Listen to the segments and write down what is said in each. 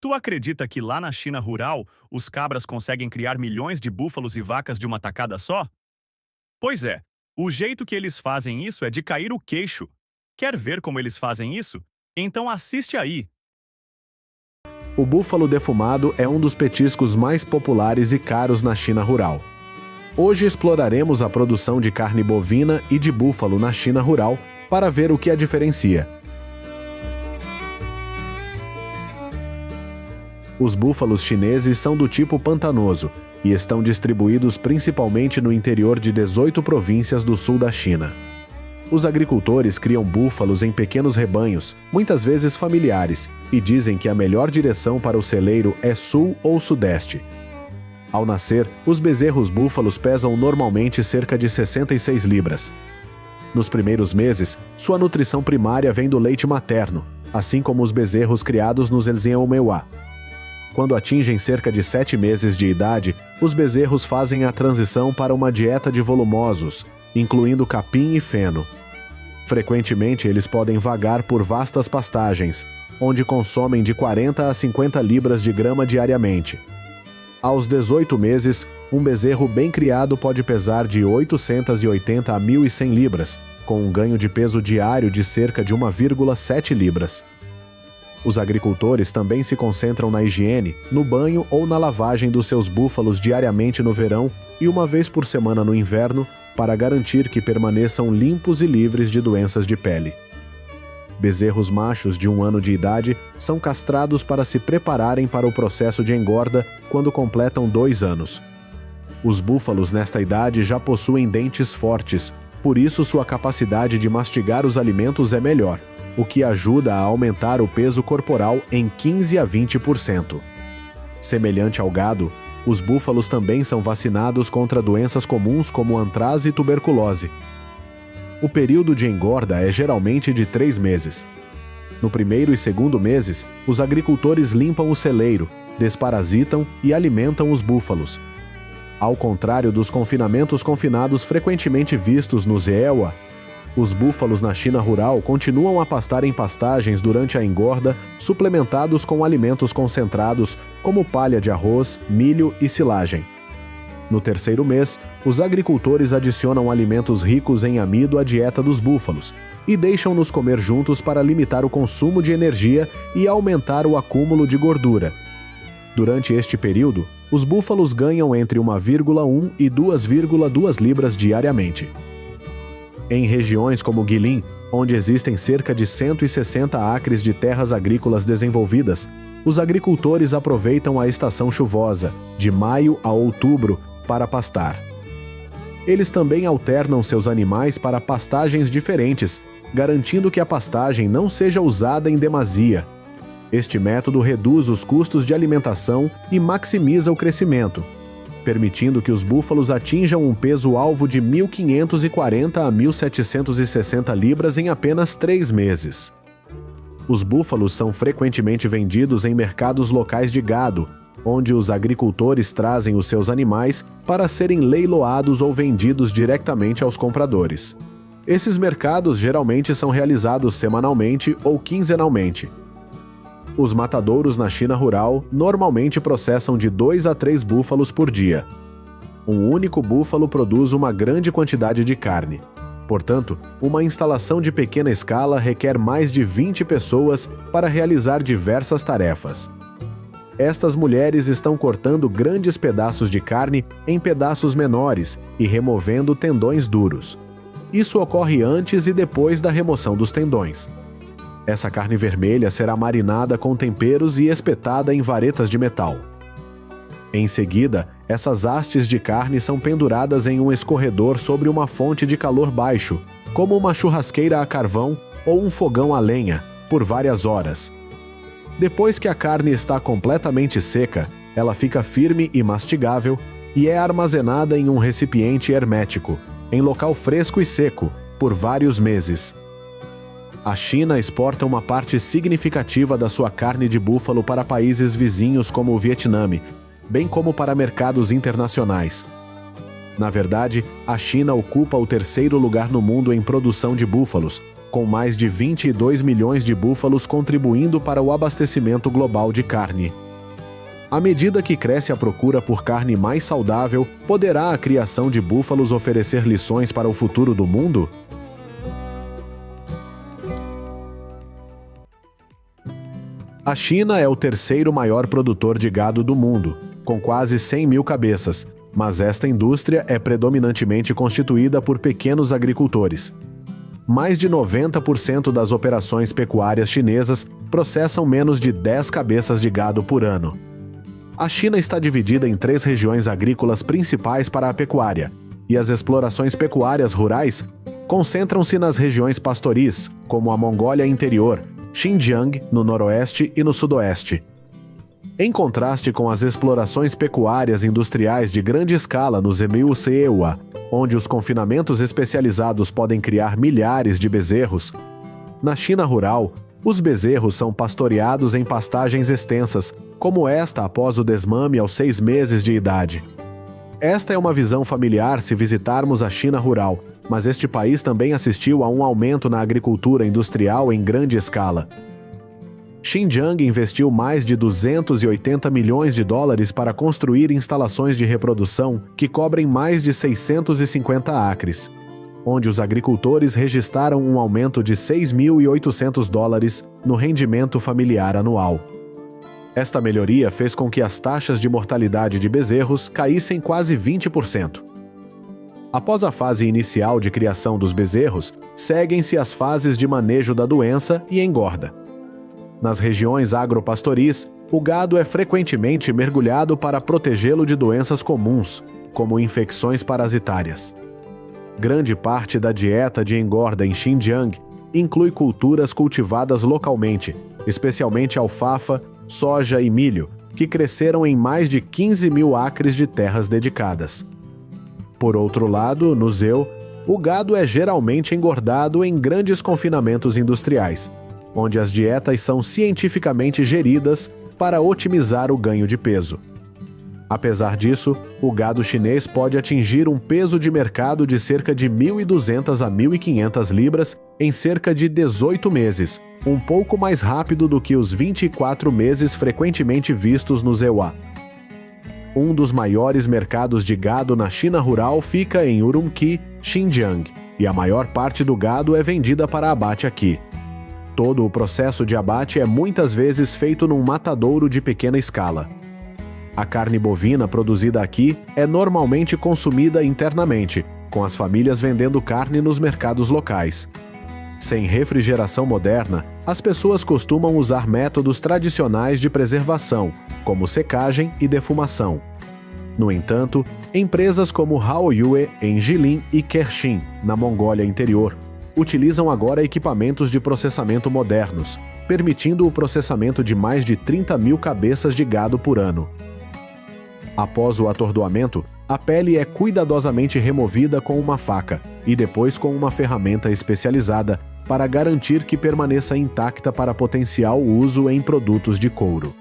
Tu acredita que lá na China rural, os cabras conseguem criar milhões de búfalos e vacas de uma tacada só? Pois é, o jeito que eles fazem isso é de cair o queixo. Quer ver como eles fazem isso? Então assiste aí. O búfalo defumado é um dos petiscos mais populares e caros na China rural. Hoje exploraremos a produção de carne bovina e de búfalo na China rural para ver o que a diferencia. Os búfalos chineses são do tipo pantanoso e estão distribuídos principalmente no interior de 18 províncias do sul da China. Os agricultores criam búfalos em pequenos rebanhos, muitas vezes familiares, e dizem que a melhor direção para o celeiro é sul ou sudeste. Ao nascer, os bezerros búfalos pesam normalmente cerca de 66 libras. Nos primeiros meses, sua nutrição primária vem do leite materno, assim como os bezerros criados nos Elzinhaumewa. Quando atingem cerca de 7 meses de idade, os bezerros fazem a transição para uma dieta de volumosos, incluindo capim e feno. Frequentemente, eles podem vagar por vastas pastagens, onde consomem de 40 a 50 libras de grama diariamente. Aos 18 meses, um bezerro bem criado pode pesar de 880 a 1.100 libras, com um ganho de peso diário de cerca de 1,7 libras. Os agricultores também se concentram na higiene, no banho ou na lavagem dos seus búfalos diariamente no verão e uma vez por semana no inverno, para garantir que permaneçam limpos e livres de doenças de pele. Bezerros machos de 1 ano de idade são castrados para se prepararem para o processo de engorda quando completam 2 anos. Os búfalos nesta idade já possuem dentes fortes, por isso sua capacidade de mastigar os alimentos é melhor, o que ajuda a aumentar o peso corporal em 15 a 20%. Semelhante ao gado, os búfalos também são vacinados contra doenças comuns como antraz e tuberculose. O período de engorda é geralmente de 3 meses. No primeiro e segundo meses, os agricultores limpam o celeiro, desparasitam e alimentam os búfalos. Ao contrário dos confinamentos confinados frequentemente vistos no Zhewa, os búfalos na China rural continuam a pastar em pastagens durante a engorda, suplementados com alimentos concentrados como palha de arroz, milho e silagem. No terceiro mês, os agricultores adicionam alimentos ricos em amido à dieta dos búfalos e deixam-nos comer juntos para limitar o consumo de energia e aumentar o acúmulo de gordura. Durante este período, os búfalos ganham entre 1,1 e 2,2 libras diariamente. Em regiões como Guilin, onde existem cerca de 160 acres de terras agrícolas desenvolvidas, os agricultores aproveitam a estação chuvosa, de maio a outubro, para pastar. Eles também alternam seus animais para pastagens diferentes, garantindo que a pastagem não seja usada em demasia. Este método reduz os custos de alimentação e maximiza o crescimento, permitindo que os búfalos atinjam um peso-alvo de 1.540 a 1.760 libras em apenas 3 meses. Os búfalos são frequentemente vendidos em mercados locais de gado, onde os agricultores trazem os seus animais para serem leiloados ou vendidos diretamente aos compradores. Esses mercados geralmente são realizados semanalmente ou quinzenalmente. Os matadouros na China rural normalmente processam de 2 a 3 búfalos por dia. Um único búfalo produz uma grande quantidade de carne. Portanto, uma instalação de pequena escala requer mais de 20 pessoas para realizar diversas tarefas. Estas mulheres estão cortando grandes pedaços de carne em pedaços menores e removendo tendões duros. Isso ocorre antes e depois da remoção dos tendões. Essa carne vermelha será marinada com temperos e espetada em varetas de metal. Em seguida, essas hastes de carne são penduradas em um escorredor sobre uma fonte de calor baixo, como uma churrasqueira a carvão ou um fogão a lenha, por várias horas. Depois que a carne está completamente seca, ela fica firme e mastigável e é armazenada em um recipiente hermético, em local fresco e seco, por vários meses. A China exporta uma parte significativa da sua carne de búfalo para países vizinhos como o Vietnã, bem como para mercados internacionais. Na verdade, a China ocupa o 3º lugar no mundo em produção de búfalos, com mais de 22 milhões de búfalos contribuindo para o abastecimento global de carne. À medida que cresce a procura por carne mais saudável, poderá a criação de búfalos oferecer lições para o futuro do mundo? A China é o terceiro maior produtor de gado do mundo, com quase 100 mil cabeças, mas esta indústria é predominantemente constituída por pequenos agricultores. Mais de 90% das operações pecuárias chinesas processam menos de 10 cabeças de gado por ano. A China está dividida em 3 regiões agrícolas principais para a pecuária, e as explorações pecuárias rurais concentram-se nas regiões pastoris, como a Mongólia Interior, Xinjiang, no noroeste e no sudoeste. Em contraste com as explorações pecuárias industriais de grande escala no Zemil-Seewa, onde os confinamentos especializados podem criar milhares de bezerros, na China rural, os bezerros são pastoreados em pastagens extensas, como esta após o desmame aos 6 meses de idade. Esta é uma visão familiar se visitarmos a China rural, mas este país também assistiu a um aumento na agricultura industrial em grande escala. Xinjiang investiu mais de 280 milhões de dólares para construir instalações de reprodução que cobrem mais de 650 acres, onde os agricultores registraram um aumento de 6.800 dólares no rendimento familiar anual. Esta melhoria fez com que as taxas de mortalidade de bezerros caíssem quase 20%. Após a fase inicial de criação dos bezerros, seguem-se as fases de manejo da doença e engorda. Nas regiões agropastoris, o gado é frequentemente mergulhado para protegê-lo de doenças comuns, como infecções parasitárias. Grande parte da dieta de engorda em Xinjiang inclui culturas cultivadas localmente, especialmente alfafa, soja e milho, que cresceram em mais de 15 mil acres de terras dedicadas. Por outro lado, no Zeu, o gado é geralmente engordado em grandes confinamentos industriais, onde as dietas são cientificamente geridas para otimizar o ganho de peso. Apesar disso, o gado chinês pode atingir um peso de mercado de cerca de 1.200 a 1.500 libras em cerca de 18 meses, um pouco mais rápido do que os 24 meses frequentemente vistos no Zewa. Um dos maiores mercados de gado na China rural fica em Urumqi, Xinjiang, e a maior parte do gado é vendida para abate aqui. Todo o processo de abate é muitas vezes feito num matadouro de pequena escala. A carne bovina produzida aqui é normalmente consumida internamente, com as famílias vendendo carne nos mercados locais. Sem refrigeração moderna, as pessoas costumam usar métodos tradicionais de preservação, como secagem e defumação. No entanto, empresas como Haoyue, em Jilin, e Kershin, na Mongólia Interior, utilizam agora equipamentos de processamento modernos, permitindo o processamento de mais de 30 mil cabeças de gado por ano. Após o atordoamento, a pele é cuidadosamente removida com uma faca e depois com uma ferramenta especializada para garantir que permaneça intacta para potencial uso em produtos de couro.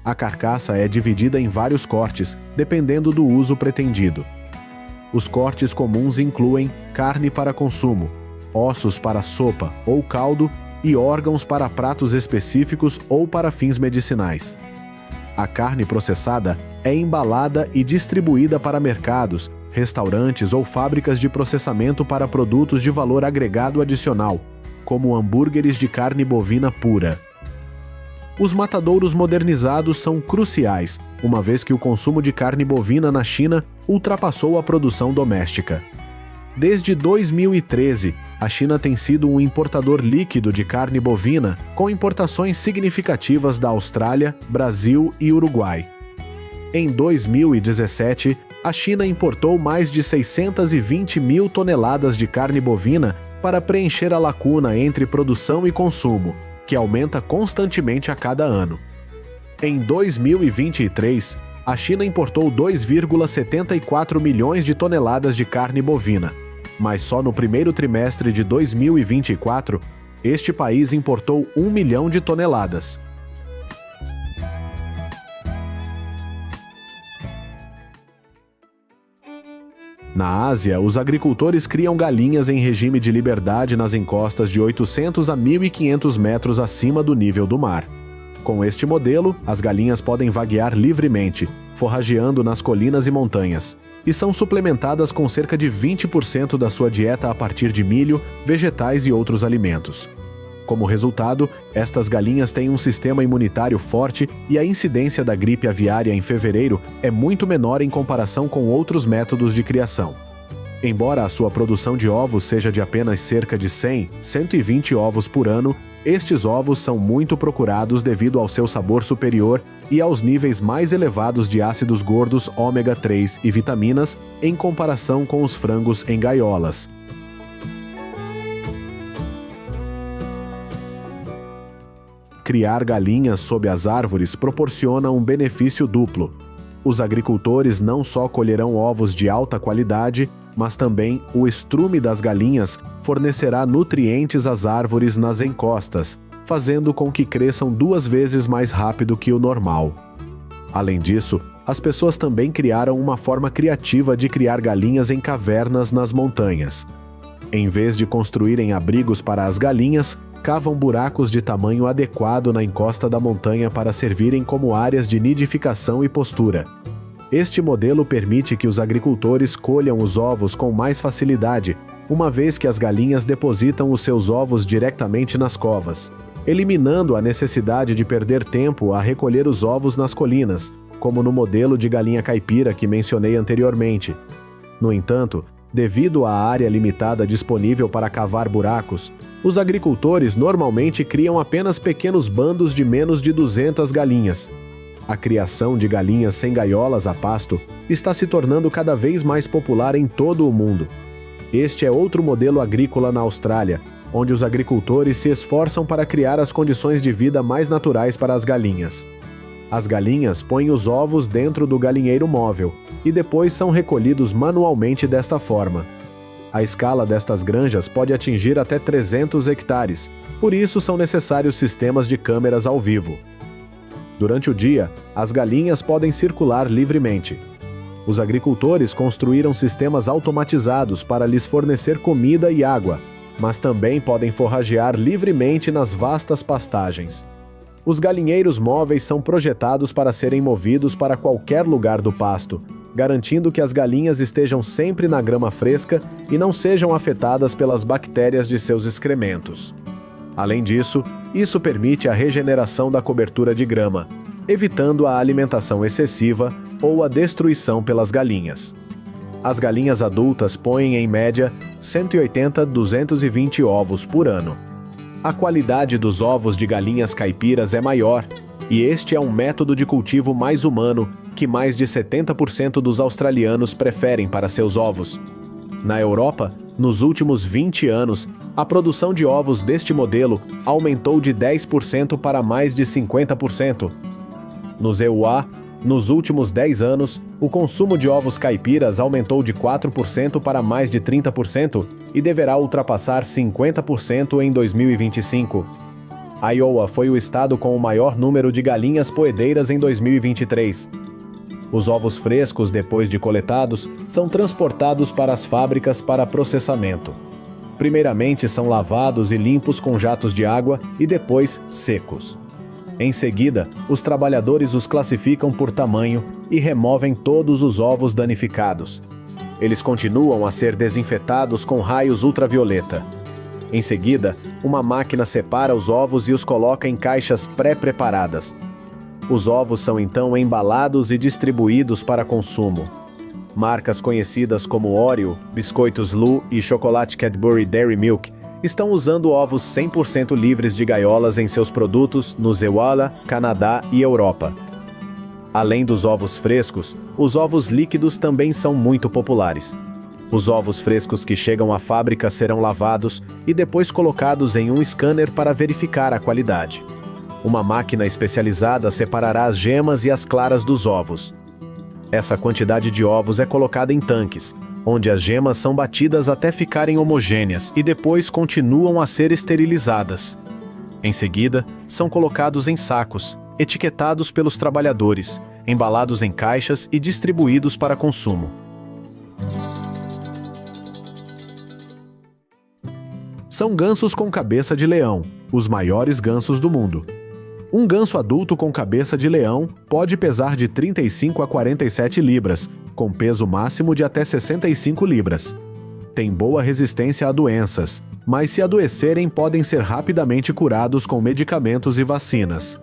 A carcaça é dividida em vários cortes, dependendo do uso pretendido. Os cortes comuns incluem carne para consumo, ossos para sopa ou caldo e órgãos para pratos específicos ou para fins medicinais. A carne processada é embalada e distribuída para mercados, restaurantes ou fábricas de processamento para produtos de valor agregado adicional, como hambúrgueres de carne bovina pura. Os matadouros modernizados são cruciais, uma vez que o consumo de carne bovina na China ultrapassou a produção doméstica. Desde 2013, a China tem sido um importador líquido de carne bovina, com importações significativas da Austrália, Brasil e Uruguai. Em 2017, a China importou mais de 620 mil toneladas de carne bovina para preencher a lacuna entre produção e consumo, que aumenta constantemente a cada ano. Em 2023, a China importou 2,74 milhões de toneladas de carne bovina, mas só no primeiro trimestre de 2024, este país importou 1 milhão de toneladas. Na Ásia, os agricultores criam galinhas em regime de liberdade nas encostas de 800 a 1.500 metros acima do nível do mar. Com este modelo, as galinhas podem vaguear livremente, forrageando nas colinas e montanhas, e são suplementadas com cerca de 20% da sua dieta a partir de milho, vegetais e outros alimentos. Como resultado, estas galinhas têm um sistema imunitário forte e a incidência da gripe aviária em fevereiro é muito menor em comparação com outros métodos de criação. Embora a sua produção de ovos seja de apenas cerca de 100, 120 ovos por ano, estes ovos são muito procurados devido ao seu sabor superior e aos níveis mais elevados de ácidos gordos ômega 3 e vitaminas em comparação com os frangos em gaiolas. Criar galinhas sob as árvores proporciona um benefício duplo. Os agricultores não só colherão ovos de alta qualidade, mas também o estrume das galinhas fornecerá nutrientes às árvores nas encostas, fazendo com que cresçam 2 vezes mais rápido que o normal. Além disso, as pessoas também criaram uma forma criativa de criar galinhas em cavernas nas montanhas. Em vez de construírem abrigos para as galinhas, cavam buracos de tamanho adequado na encosta da montanha para servirem como áreas de nidificação e postura. Este modelo permite que os agricultores colham os ovos com mais facilidade, uma vez que as galinhas depositam os seus ovos diretamente nas covas, eliminando a necessidade de perder tempo a recolher os ovos nas colinas, como no modelo de galinha caipira que mencionei anteriormente. No entanto, devido à área limitada disponível para cavar buracos, os agricultores normalmente criam apenas pequenos bandos de menos de 200 galinhas. A criação de galinhas sem gaiolas a pasto está se tornando cada vez mais popular em todo o mundo. Este é outro modelo agrícola na Austrália, onde os agricultores se esforçam para criar as condições de vida mais naturais para as galinhas. As galinhas põem os ovos dentro do galinheiro móvel e depois são recolhidos manualmente desta forma. A escala destas granjas pode atingir até 300 hectares, por isso são necessários sistemas de câmeras ao vivo. Durante o dia, as galinhas podem circular livremente. Os agricultores construíram sistemas automatizados para lhes fornecer comida e água, mas também podem forragear livremente nas vastas pastagens. Os galinheiros móveis são projetados para serem movidos para qualquer lugar do pasto, garantindo que as galinhas estejam sempre na grama fresca e não sejam afetadas pelas bactérias de seus excrementos. Além disso, isso permite a regeneração da cobertura de grama, evitando a alimentação excessiva ou a destruição pelas galinhas. As galinhas adultas põem, em média, 180 a 220 ovos por ano. A qualidade dos ovos de galinhas caipiras é maior, e este é um método de cultivo mais humano que mais de 70% dos australianos preferem para seus ovos. Na Europa, nos últimos 20 anos, a produção de ovos deste modelo aumentou de 10% para mais de 50%. Nos EUA, nos últimos 10 anos, o consumo de ovos caipiras aumentou de 4% para mais de 30% e deverá ultrapassar 50% em 2025. Iowa foi o estado com o maior número de galinhas poedeiras em 2023. Os ovos frescos, depois de coletados, são transportados para as fábricas para processamento. Primeiramente são lavados e limpos com jatos de água e depois secos. Em seguida, os trabalhadores os classificam por tamanho e removem todos os ovos danificados. Eles continuam a ser desinfetados com raios ultravioleta. Em seguida, uma máquina separa os ovos e os coloca em caixas pré-preparadas. Os ovos são então embalados e distribuídos para consumo. Marcas conhecidas como Oreo, biscoitos Lu e chocolate Cadbury Dairy Milk estão usando ovos 100% livres de gaiolas em seus produtos no EUA, Canadá e Europa. Além dos ovos frescos, os ovos líquidos também são muito populares. Os ovos frescos que chegam à fábrica serão lavados e depois colocados em um scanner para verificar a qualidade. Uma máquina especializada separará as gemas e as claras dos ovos. Essa quantidade de ovos é colocada em tanques, onde as gemas são batidas até ficarem homogêneas e depois continuam a ser esterilizadas. Em seguida, são colocados em sacos, etiquetados pelos trabalhadores, embalados em caixas e distribuídos para consumo. são gansos com cabeça de leão, os maiores gansos do mundo. Um ganso adulto com cabeça de leão pode pesar de 35 a 47 libras, com peso máximo de até 65 libras. Tem boa resistência a doenças, mas se adoecerem podem ser rapidamente curados com medicamentos e vacinas.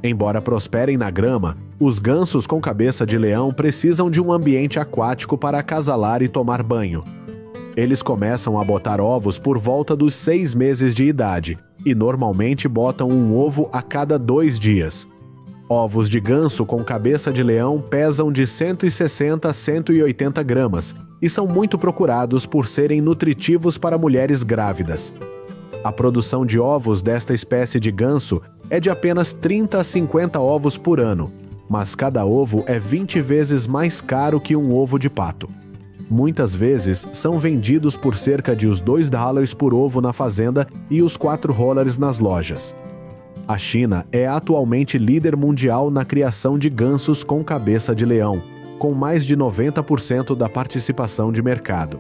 Embora prosperem na grama, os gansos com cabeça de leão precisam de um ambiente aquático para acasalar e tomar banho. Eles começam a botar ovos por volta dos 6 meses de idade e normalmente botam um ovo a cada 2 dias. Ovos de ganso com cabeça de leão pesam de 160 a 180 gramas e são muito procurados por serem nutritivos para mulheres grávidas. A produção de ovos desta espécie de ganso é de apenas 30 a 50 ovos por ano, mas cada ovo é 20 vezes mais caro que um ovo de pato. Muitas vezes são vendidos por cerca de os $2 por ovo na fazenda e os $4 nas lojas. A China é atualmente líder mundial na criação de gansos com cabeça de leão, com mais de 90% da participação de mercado.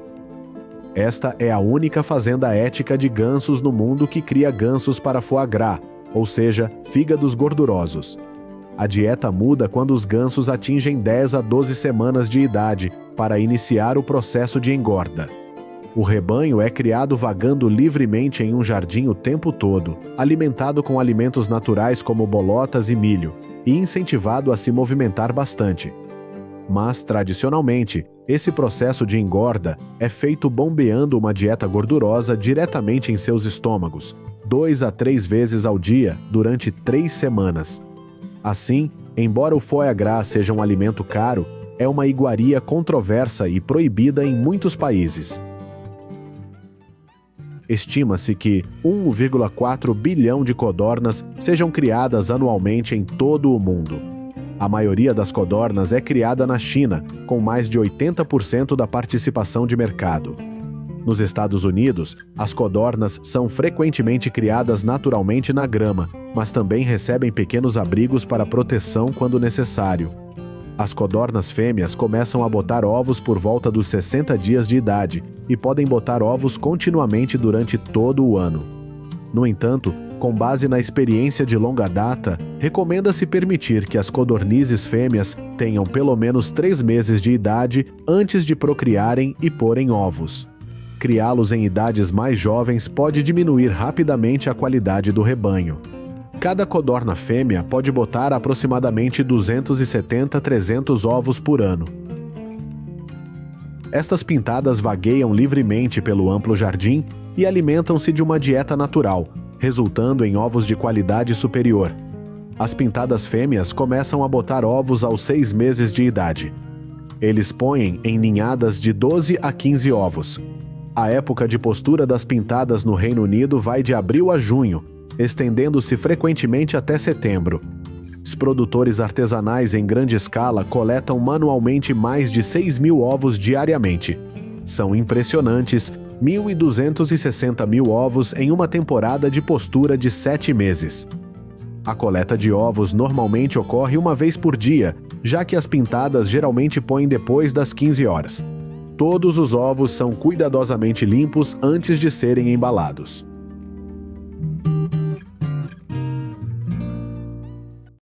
Esta é a única fazenda ética de gansos no mundo que cria gansos para foie gras, ou seja, fígados gordurosos. A dieta muda quando os gansos atingem 10 a 12 semanas de idade para iniciar o processo de engorda. O rebanho é criado vagando livremente em um jardim o tempo todo, alimentado com alimentos naturais como bolotas e milho, e incentivado a se movimentar bastante. Mas, tradicionalmente, esse processo de engorda é feito bombeando uma dieta gordurosa diretamente em seus estômagos, 2 a 3 vezes ao dia, durante 3 semanas. Assim, embora o foie gras seja um alimento caro, é uma iguaria controversa e proibida em muitos países. Estima-se que 1,4 bilhão de codornas sejam criadas anualmente em todo o mundo. A maioria das codornas é criada na China, com mais de 80% da participação de mercado. Nos Estados Unidos, as codornas são frequentemente criadas naturalmente na grama, mas também recebem pequenos abrigos para proteção quando necessário. As codornas fêmeas começam a botar ovos por volta dos 60 dias de idade e podem botar ovos continuamente durante todo o ano. No entanto, com base na experiência de longa data, recomenda-se permitir que as codornizes fêmeas tenham pelo menos 3 meses de idade antes de procriarem e porem ovos. Criá-los em idades mais jovens pode diminuir rapidamente a qualidade do rebanho. Cada codorna fêmea pode botar aproximadamente 270 a 300 ovos por ano. Estas pintadas vagueiam livremente pelo amplo jardim e alimentam-se de uma dieta natural, resultando em ovos de qualidade superior. As pintadas fêmeas começam a botar ovos aos 6 meses de idade. Eles põem em ninhadas de 12 a 15 ovos. A época de postura das pintadas no Reino Unido vai de abril a junho, estendendo-se frequentemente até setembro. Os produtores artesanais em grande escala coletam manualmente mais de 6.000 ovos diariamente. São impressionantes 1.260.000 ovos em uma temporada de postura de 7 meses. A coleta de ovos normalmente ocorre uma vez por dia, já que as pintadas geralmente põem depois das 15 horas. Todos os ovos são cuidadosamente limpos antes de serem embalados.